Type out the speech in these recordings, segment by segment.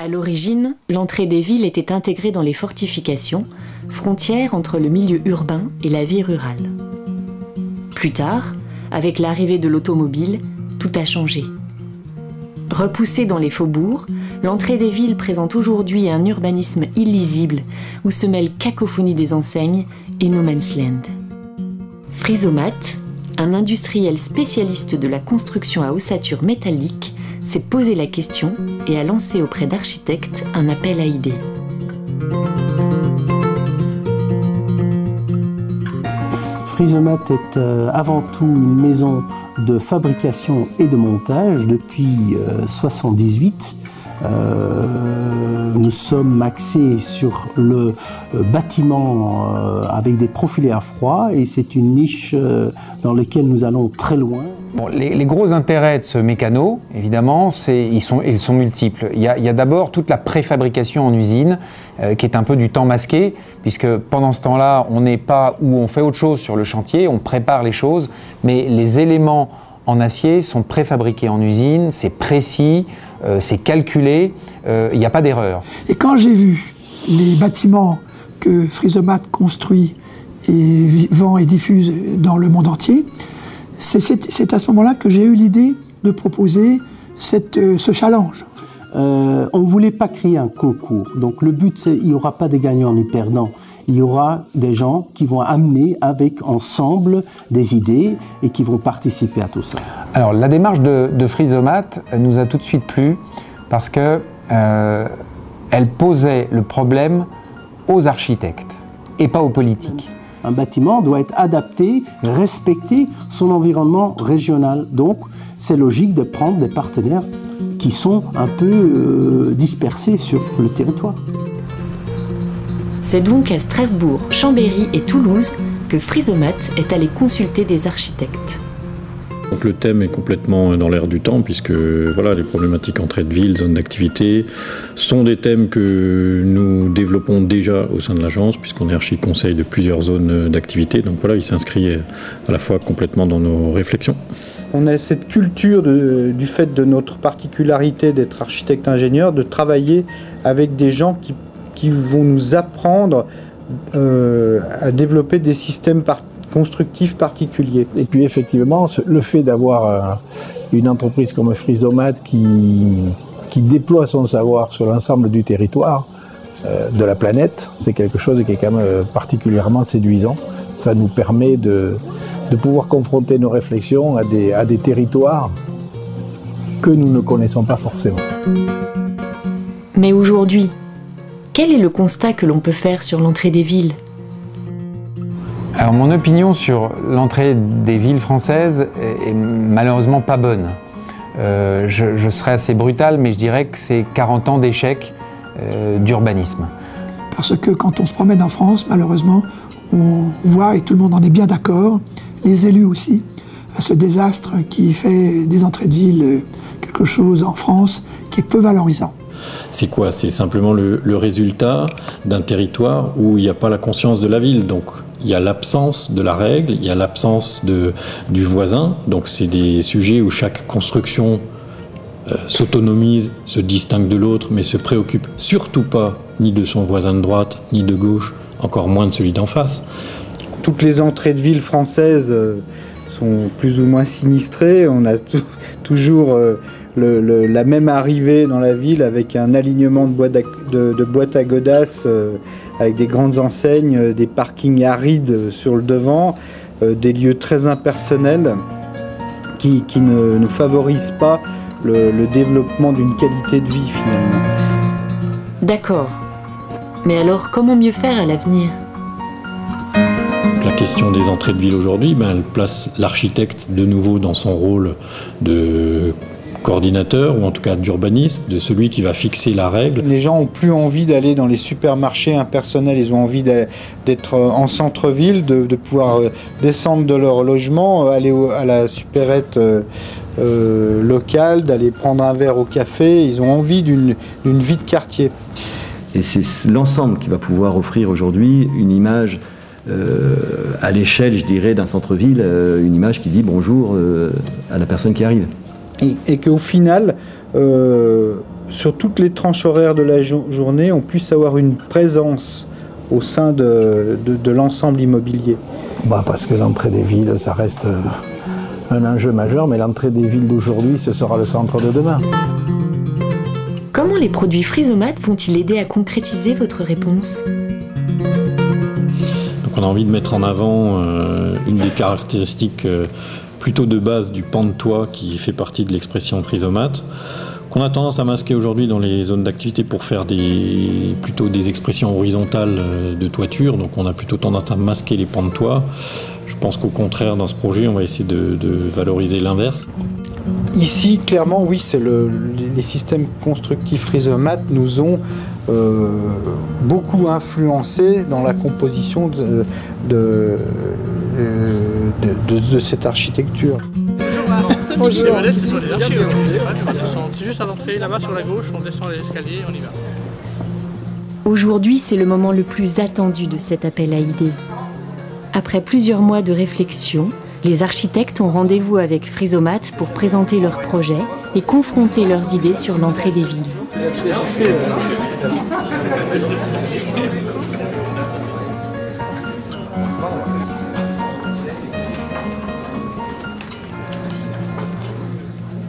À l'origine, l'entrée des villes était intégrée dans les fortifications, frontière entre le milieu urbain et la vie rurale. Plus tard, avec l'arrivée de l'automobile, tout a changé. Repoussée dans les faubourgs, l'entrée des villes présente aujourd'hui un urbanisme illisible où se mêlent cacophonie des enseignes et no man's land. Frisomat, un industriel spécialiste de la construction à ossature métallique, s'est posé la question et a lancé auprès d'architectes un appel à idées. Frisomat est avant tout une maison de fabrication et de montage depuis 1978. Nous sommes axés sur le bâtiment avec des profilés à froid et c'est une niche dans laquelle nous allons très loin. Bon, les gros intérêts de ce mécano, évidemment, ils sont multiples. Il y a d'abord toute la préfabrication en usine, qui est un peu du temps masqué, puisque pendant ce temps-là, on n'est pas où on fait autre chose sur le chantier, on prépare les choses, mais les éléments en acier sont préfabriqués en usine, c'est précis, c'est calculé, il n'y a pas d'erreur. Et quand j'ai vu les bâtiments que Frisomat construit et vend et diffuse dans le monde entier, c'est à ce moment-là que j'ai eu l'idée de proposer ce challenge. On ne voulait pas créer un concours, donc le but c'est qu'il n'y aura pas de gagnants ni perdants. Il y aura des gens qui vont amener avec ensemble des idées et qui vont participer à tout ça. Alors la démarche de Frisomat nous a tout de suite plu parce que elle posait le problème aux architectes et pas aux politiques. Un bâtiment doit être adapté, respecter son environnement régional. Donc c'est logique de prendre des partenaires qui sont un peu dispersés sur le territoire. C'est donc à Strasbourg, Chambéry et Toulouse que Frisomat est allé consulter des architectes. Donc le thème est complètement dans l'air du temps puisque voilà, les problématiques entrée de ville, zone d'activité sont des thèmes que nous développons déjà au sein de l'agence puisqu'on est archi-conseil de plusieurs zones d'activité. Donc voilà, il s'inscrit à la fois complètement dans nos réflexions. On a cette culture du fait de notre particularité d'être architecte-ingénieur, de travailler avec des gens qui vont nous apprendre à développer des systèmes constructifs particuliers. Et puis effectivement, le fait d'avoir une entreprise comme Frisomat qui déploie son savoir sur l'ensemble du territoire de la planète, c'est quelque chose qui est quand même particulièrement séduisant. Ça nous permet de pouvoir confronter nos réflexions à des territoires que nous ne connaissons pas forcément. Mais aujourd'hui, quel est le constat que l'on peut faire sur l'entrée des villes ? Alors mon opinion sur l'entrée des villes françaises est malheureusement pas bonne. Je serais assez brutal, mais je dirais que c'est 40 ans d'échec d'urbanisme. Parce que quand on se promène en France, malheureusement, on voit, et tout le monde en est bien d'accord, les élus aussi, à ce désastre qui fait des entrées de ville quelque chose en France qui est peu valorisant. C'est quoi? C'est simplement le résultat d'un territoire où il n'y a pas la conscience de la ville. Donc il y a l'absence de la règle, il y a l'absence du voisin. Donc c'est des sujets où chaque construction s'autonomise, se distingue de l'autre, mais se préoccupe surtout pas ni de son voisin de droite, ni de gauche, encore moins de celui d'en face. Toutes les entrées de ville françaises sont plus ou moins sinistrées. On a toujours la même arrivée dans la ville avec un alignement de boîtes à godasses avec des grandes enseignes, des parkings arides sur le devant, des lieux très impersonnels qui ne favorisent pas le développement d'une qualité de vie finalement. D'accord. Mais alors comment mieux faire à l'avenir ? La question des entrées de ville aujourd'hui, elle place l'architecte de nouveau dans son rôle de coordinateur ou en tout cas d'urbaniste, de celui qui va fixer la règle. Les gens n'ont plus envie d'aller dans les supermarchés impersonnels, ils ont envie d'être en centre-ville, de pouvoir descendre de leur logement, aller à la supérette locale, d'aller prendre un verre au café, ils ont envie d'une vie de quartier. Et c'est l'ensemble qui va pouvoir offrir aujourd'hui une image à l'échelle, je dirais, d'un centre-ville, une image qui dit bonjour à la personne qui arrive. Et qu'au final, sur toutes les tranches horaires de la journée, on puisse avoir une présence au sein de l'ensemble immobilier. Parce que l'entrée des villes, ça reste un enjeu majeur, mais l'entrée des villes d'aujourd'hui, ce sera le centre de demain. Comment les produits Frisomat vont-ils aider à concrétiser votre réponse ? Donc on a envie de mettre en avant une des caractéristiques plutôt de base du pan de toit qui fait partie de l'expression Frisomat, qu'on a tendance à masquer aujourd'hui dans les zones d'activité pour faire plutôt des expressions horizontales de toiture. Donc on a plutôt tendance à masquer les pans de toit. Je pense qu'au contraire, dans ce projet, on va essayer de valoriser l'inverse. Ici, clairement, oui, c'est les systèmes constructifs Frisomat nous ont beaucoup influencé dans la composition de cette architecture. Bonjour. Les modèles, ce sont les archives. C'est juste à l'entrée, là-bas sur la gauche, on descend les escaliers, on y va. Aujourd'hui, c'est le moment le plus attendu de cet appel à idées. Après plusieurs mois de réflexion, les architectes ont rendez-vous avec Frisomat pour présenter leurs projets et confronter leurs idées sur l'entrée des villes.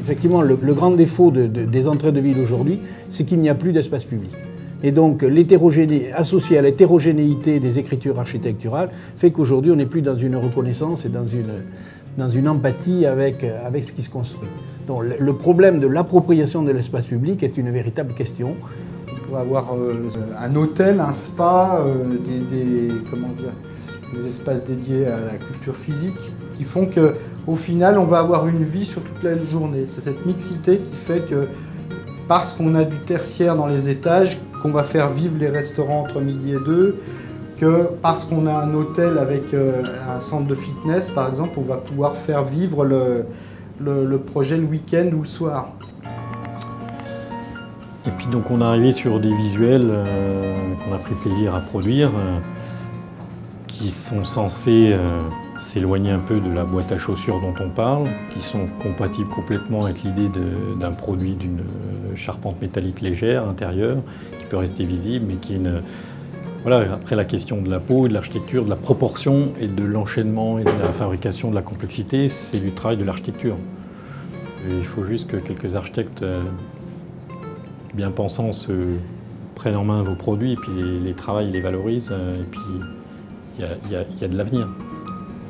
Effectivement, le grand défaut des entrées de ville aujourd'hui, c'est qu'il n'y a plus d'espace public. Et donc, associé à l'hétérogénéité des écritures architecturales, fait qu'aujourd'hui, on n'est plus dans une reconnaissance et dans une empathie avec ce qui se construit. Donc, le problème de l'appropriation de l'espace public est une véritable question. On peut avoir un hôtel, un spa, des espaces dédiés à la culture physique qui font qu'au final, on va avoir une vie sur toute la journée. C'est cette mixité qui fait que, parce qu'on a du tertiaire dans les étages, qu'on va faire vivre les restaurants entre midi et 2, que parce qu'on a un hôtel avec un centre de fitness, par exemple, on va pouvoir faire vivre le projet le week-end ou le soir. Et puis donc on est arrivé sur des visuels qu'on a pris plaisir à produire, qui sont censés s'éloigner un peu de la boîte à chaussures dont on parle, qui sont compatibles complètement avec l'idée d'un produit d'une charpente métallique légère intérieure, qui peut rester visible, mais qui est après la question de la peau, de l'architecture, de la proportion et de l'enchaînement et de la fabrication de la complexité, c'est du travail de l'architecture. Il faut juste que quelques architectes bien pensants se prennent en main vos produits, et puis les travaillent, les valorisent, et puis il y a de l'avenir.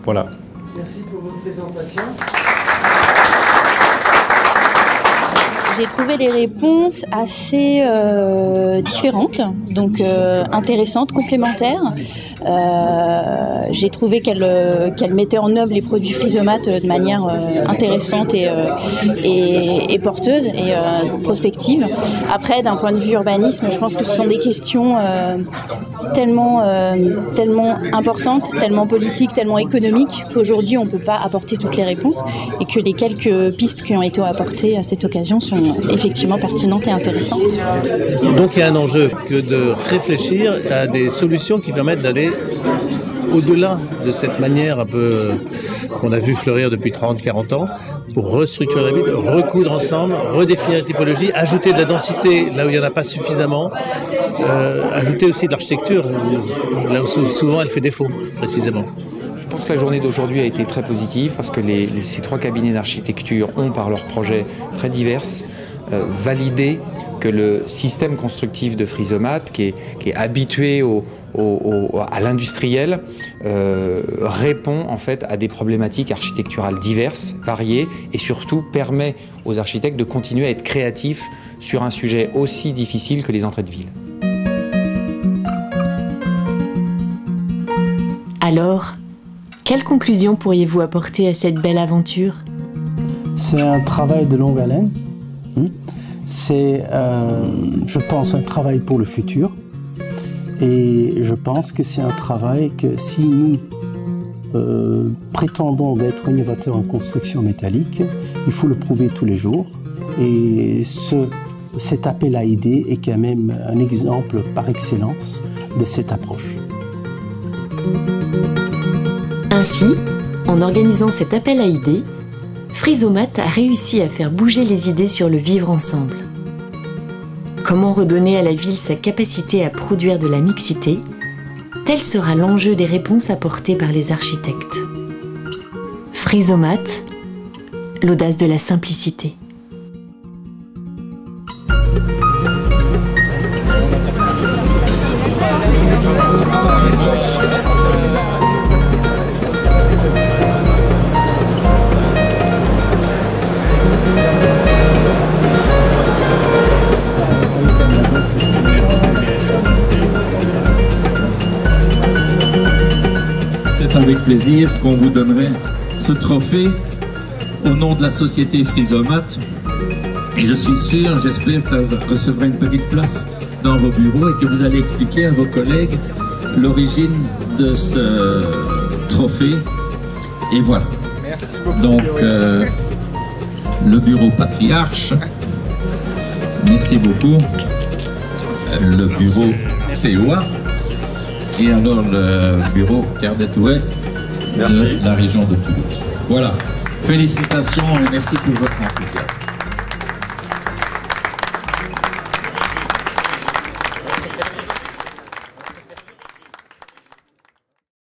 Voilà. Merci pour votre présentation. J'ai trouvé des réponses assez différentes, donc intéressantes, complémentaires. J'ai trouvé qu'elle mettait en œuvre les produits Frisomat de manière intéressante et porteuse et prospective. Après, d'un point de vue urbanisme, je pense que ce sont des questions tellement importantes, tellement politiques, tellement économiques, qu'aujourd'hui on ne peut pas apporter toutes les réponses et que les quelques pistes qui ont été apportées à cette occasion sont effectivement pertinentes et intéressantes. Donc il y a un enjeu que de réfléchir à des solutions qui permettent d'aller au-delà de cette manière un peu qu'on a vu fleurir depuis 30-40 ans, pour restructurer la ville, recoudre ensemble, redéfinir la typologie, ajouter de la densité là où il n'y en a pas suffisamment, ajouter aussi de l'architecture là où souvent elle fait défaut, précisément. Je pense que la journée d'aujourd'hui a été très positive parce que ces trois cabinets d'architecture ont, par leurs projets très divers, validé que le système constructif de Frisomat, qui est habitué à l'industriel, répond en fait à des problématiques architecturales diverses, variées, et surtout permet aux architectes de continuer à être créatifs sur un sujet aussi difficile que les entrées de ville. Alors, quelle conclusion pourriez-vous apporter à cette belle aventure ? C'est un travail de longue haleine. C'est, je pense, un travail pour le futur. Et je pense que c'est un travail que si nous prétendons d'être innovateurs en construction métallique, il faut le prouver tous les jours. Et cet appel à idées est quand même un exemple par excellence de cette approche. Ainsi, en organisant cet appel à idées, Frisomat a réussi à faire bouger les idées sur le vivre ensemble. Comment redonner à la ville sa capacité à produire de la mixité? Tel sera l'enjeu des réponses apportées par les architectes. Frysomate, l'audace de la simplicité. C'est avec plaisir qu'on vous donnerait ce trophée au nom de la société Frysomate. Et je suis sûr, j'espère que ça recevra une petite place dans vos bureaux et que vous allez expliquer à vos collègues l'origine de ce trophée. Et voilà. Merci beaucoup. Donc, le bureau Patriarche, merci beaucoup. Le bureau COA. Et alors le bureau Cardetouet de la région de Toulouse. Voilà. Félicitations et merci pour votre enthousiasme.